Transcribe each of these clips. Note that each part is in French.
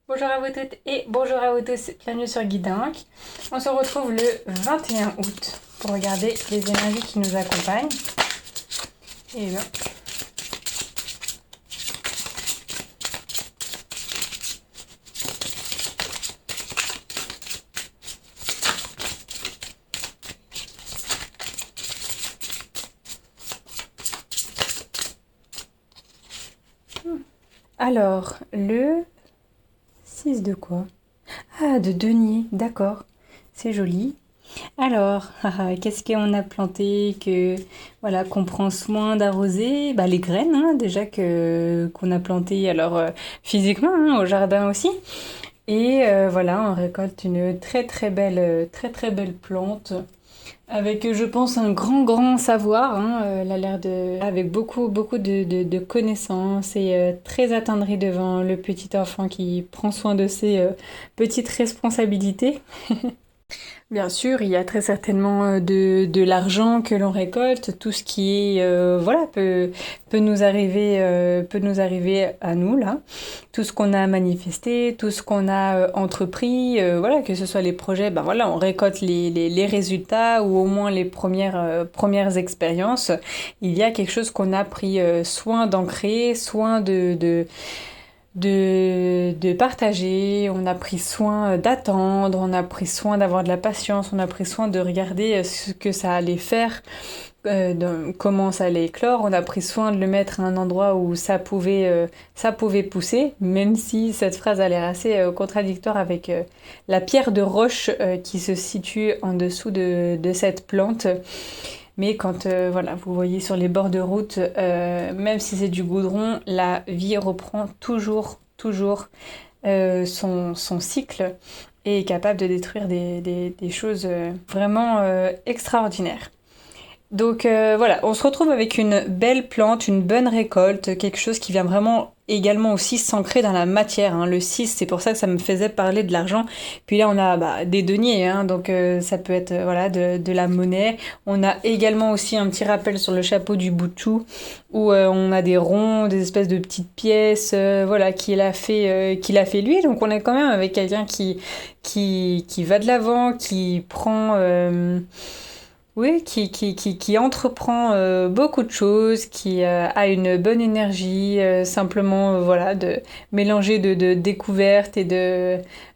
Bonjour à vous toutes et bonjour à vous tous, bienvenue sur Guidank. On se retrouve le 21 août pour regarder les énergies qui nous accompagnent. Et là. Alors, le 6 de quoi? Ah, de denier, d'accord. C'est joli. Alors, qu'est-ce qu'on a planté voilà, qu'on prend soin d'arroser? Bah, les graines, hein, déjà qu'on a plantées, alors physiquement, hein, au jardin aussi. Et voilà, on récolte une très très belle plante avec, je pense, un grand savoir. Hein, elle a l'air avec beaucoup de connaissances et très attendrie devant le petit enfant qui prend soin de ses petites responsabilités. Bien sûr, il y a très certainement de l'argent que l'on récolte, tout ce qui est voilà peut nous arriver à nous là, tout ce qu'on a manifesté, tout ce qu'on a entrepris, voilà, que ce soit les projets, ben voilà, on récolte les résultats ou au moins les premières expériences. Il y a quelque chose qu'on a pris soin d'ancrer, soin de partager, on a pris soin d'attendre, on a pris soin d'avoir de la patience, on a pris soin de regarder ce que ça allait faire, comment ça allait éclore, on a pris soin de le mettre à un endroit où ça pouvait pousser, même si cette phrase a l'air assez contradictoire avec la pierre de roche qui se situe en dessous de cette plante. Mais quand voilà, vous voyez sur les bords de route, même si c'est du goudron, la vie reprend toujours son cycle et est capable de détruire des choses vraiment extraordinaires. Donc voilà, on se retrouve avec une belle plante, une bonne récolte, quelque chose qui vient vraiment également aussi s'ancrer dans la matière. Hein. Le 6, c'est pour ça que ça me faisait parler de l'argent. Puis là, on a des deniers, hein, donc ça peut être voilà de la monnaie. On a également aussi un petit rappel sur le chapeau du Bouchou, où on a des ronds, des espèces de petites pièces, voilà, qu'il a fait lui. Donc on est quand même avec quelqu'un qui va de l'avant, qui prend... oui, qui entreprend beaucoup de choses, qui a une bonne énergie, simplement voilà, de mélanger de découvertes et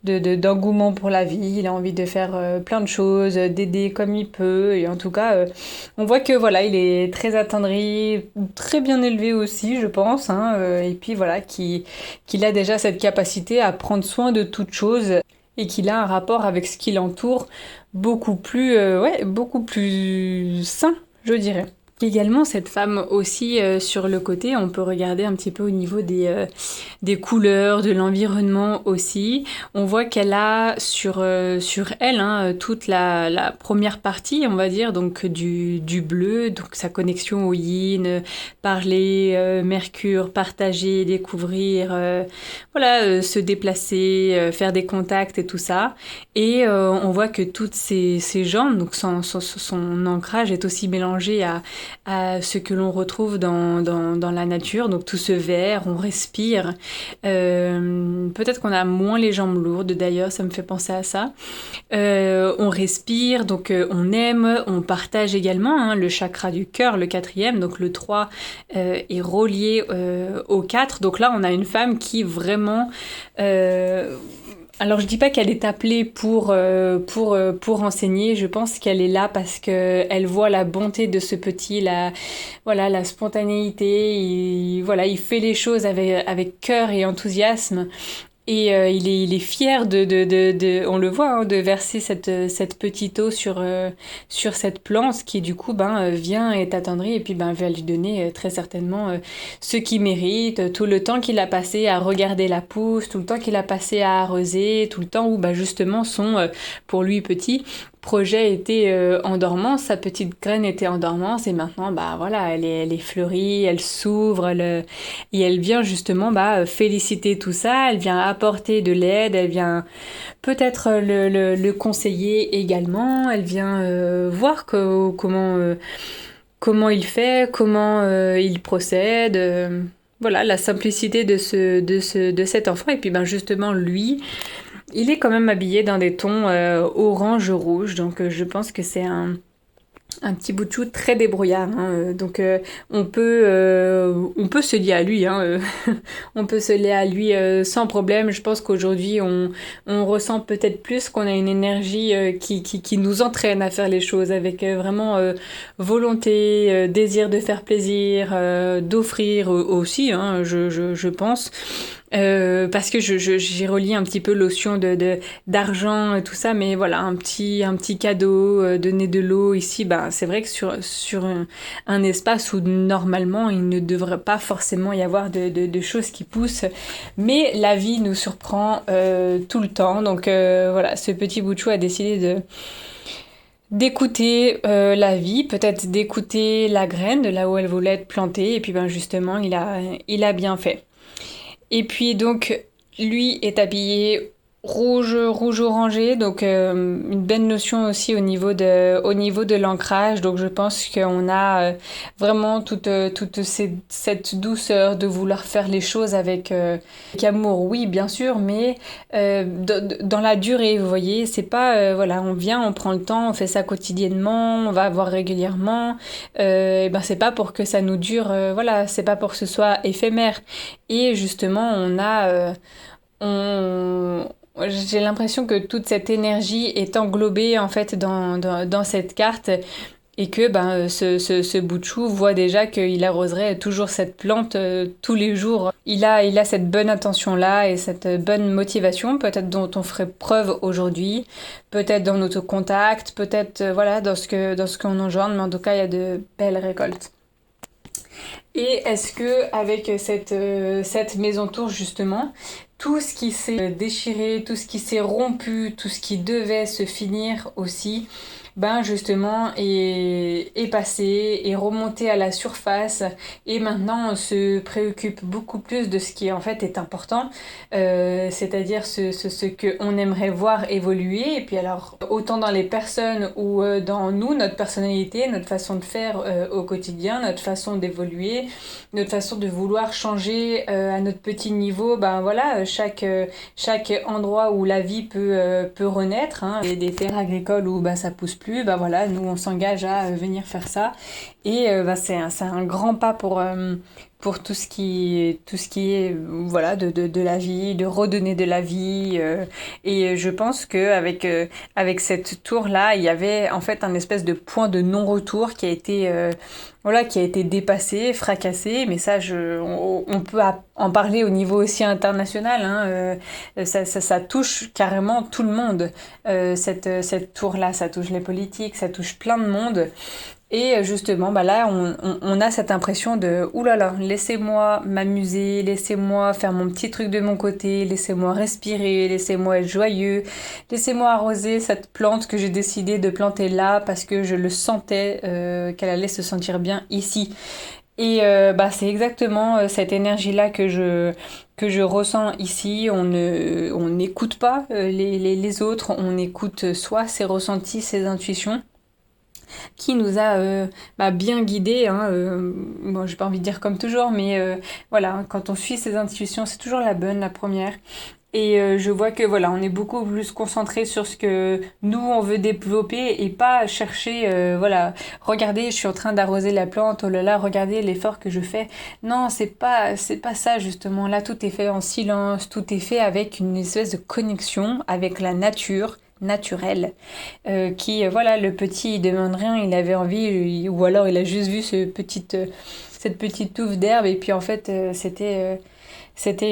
d'engouement pour la vie. Il a envie de faire plein de choses, d'aider comme il peut. Et en tout cas, on voit que voilà, il est très attendri, très bien élevé aussi, je pense. Hein, et puis voilà, qu'il a déjà cette capacité à prendre soin de toute chose et qu'il a un rapport avec ce qui l'entoure beaucoup plus sain, je dirais. Également, cette femme aussi, sur le côté, on peut regarder un petit peu au niveau des couleurs, de l'environnement aussi. On voit qu'elle a sur elle hein, toute la première partie, on va dire, donc du bleu, donc sa connexion au yin, parler, Mercure, partager, découvrir, voilà, se déplacer, faire des contacts et tout ça. Et on voit que toutes ces jambes, donc son ancrage est aussi mélangé à ce que l'on retrouve dans la nature, donc tout ce vert, on respire. Peut-être qu'on a moins les jambes lourdes d'ailleurs, ça me fait penser à ça. On respire, donc on aime, on partage également hein, le chakra du cœur, le quatrième, donc le 3 est relié au 4. Donc là, on a une femme qui vraiment... alors je dis pas qu'elle est appelée pour enseigner, je pense qu'elle est là parce qu'elle voit la bonté de ce petit, voilà, la spontanéité, voilà, il fait les choses avec cœur et enthousiasme. Et il est fier on le voit, hein, de verser cette petite eau sur cette plante qui du coup vient est attendrie et puis va lui donner très certainement ce qu'il mérite, tout le temps qu'il a passé à regarder la pousse, tout le temps qu'il a passé à arroser, tout le temps où justement son, pour lui petit, projet était en dormance, sa petite graine était en dormance et maintenant voilà, elle est fleurie, elle s'ouvre, et elle vient justement féliciter tout ça, elle vient apporter de l'aide, elle vient peut-être le conseiller également, elle vient voir comment il fait, comment il procède. voilà, la simplicité de cet enfant. Et puis ben justement, lui, il est quand même habillé dans des tons orange-rouge. Donc je pense que c'est un petit bout de chou très débrouillard, hein. Donc on peut se lier à lui, hein, on peut se lier à lui sans problème. Je pense qu'aujourd'hui on ressent peut-être plus qu'on a une énergie qui nous entraîne à faire les choses avec vraiment volonté, désir de faire plaisir, d'offrir aussi, hein, je pense. Parce que j'ai relié un petit peu l'otion d'argent et tout ça, mais voilà, un petit cadeau, donner de l'eau ici, ben, c'est vrai que sur un espace où normalement il ne devrait pas forcément y avoir de choses qui poussent, mais la vie nous surprend tout le temps, donc voilà, ce petit bout de chou a décidé d'écouter la vie, peut-être d'écouter la graine de là où elle voulait être plantée, et puis ben justement, il a bien fait. Et puis donc, lui est habillé rouge orangé, donc une belle notion aussi au niveau de l'ancrage. Donc je pense qu'on a vraiment cette douceur de vouloir faire les choses avec amour, oui bien sûr, mais dans la durée, vous voyez, c'est pas voilà, on vient, on prend le temps, on fait ça quotidiennement, on va voir régulièrement. Et ben c'est pas pour que ça nous dure, voilà, c'est pas pour que ce soit éphémère. Et justement, on, j'ai l'impression que toute cette énergie est englobée en fait dans cette carte et que ben, ce bout de chou voit déjà qu'il arroserait toujours cette plante tous les jours. Il a cette bonne intention-là et cette bonne motivation, peut-être dont on ferait preuve aujourd'hui, peut-être dans notre contact, peut-être voilà, dans ce qu'on engendre, mais en tout cas, il y a de belles récoltes. Et est-ce que avec cette maison tour justement, tout ce qui s'est déchiré, tout ce qui s'est rompu, tout ce qui devait se finir aussi, ben justement est passé, est remonté à la surface et maintenant on se préoccupe beaucoup plus de ce qui en fait est important, c'est-à-dire ce que on aimerait voir évoluer et puis alors autant dans les personnes ou dans nous, notre personnalité, notre façon de faire au quotidien, notre façon d'évoluer, notre façon de vouloir changer à notre petit niveau, ben voilà, chaque endroit où la vie peut renaître, hein, et des terres agricoles où bah, ça pousse plus, bah voilà, nous on s'engage à venir faire ça. Et bah, c'est un grand pas pour tout ce qui est voilà, de la vie, de redonner de la vie. Et je pense qu'avec avec cette tour-là, il y avait en fait un espèce de point de non-retour qui a été voilà, qui a été dépassé, fracassé, mais ça, on peut en parler au niveau aussi international, hein, ça touche carrément tout le monde, cette tour-là, ça touche les politiques, ça touche plein de monde, et justement, bah là, on a cette impression de « Ouh là là, laissez-moi m'amuser, laissez-moi faire mon petit truc de mon côté, laissez-moi respirer, laissez-moi être joyeux, laissez-moi arroser cette plante que j'ai décidé de planter là parce que je le sentais qu'elle allait se sentir bien ici. » Et bah, c'est exactement cette énergie-là que je ressens ici. On n'écoute pas les autres, on écoute soit ses ressentis, ses intuitions qui nous a bah, bien guidés, hein, bon, j'ai pas envie de dire comme toujours, mais voilà, quand on suit ses intuitions, c'est toujours la bonne, la première. Et je vois que voilà, on est beaucoup plus concentré sur ce que nous on veut développer et pas chercher voilà, regardez, je suis en train d'arroser la plante, oh là là, regardez l'effort que je fais. Non, c'est pas ça justement. Là, tout est fait en silence, tout est fait avec une espèce de connexion avec la nature naturelle qui voilà, le petit il demande rien, il avait envie ou alors il a juste vu cette petite touffe d'herbe et puis en fait c'était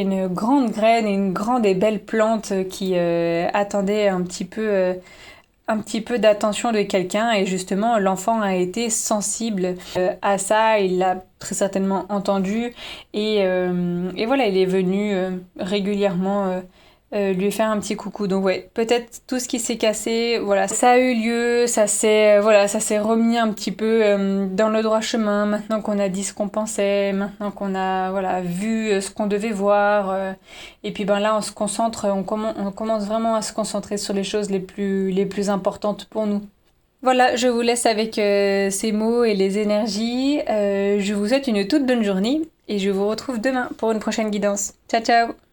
une grande graine et une grande et belle plante qui attendait un petit peu d'attention de quelqu'un et justement l'enfant a été sensible à ça, il l'a très certainement entendu et voilà, il est venu régulièrement lui faire un petit coucou. Donc ouais, peut-être tout ce qui s'est cassé, voilà, ça a eu lieu, voilà, ça s'est remis un petit peu dans le droit chemin. Maintenant qu'on a dit ce qu'on pensait, maintenant qu'on a voilà vu ce qu'on devait voir, et puis ben là on se concentre, on commence vraiment à se concentrer sur les choses les plus importantes pour nous. Voilà, je vous laisse avec ces mots et les énergies. Je vous souhaite une toute bonne journée et je vous retrouve demain pour une prochaine guidance. Ciao ciao!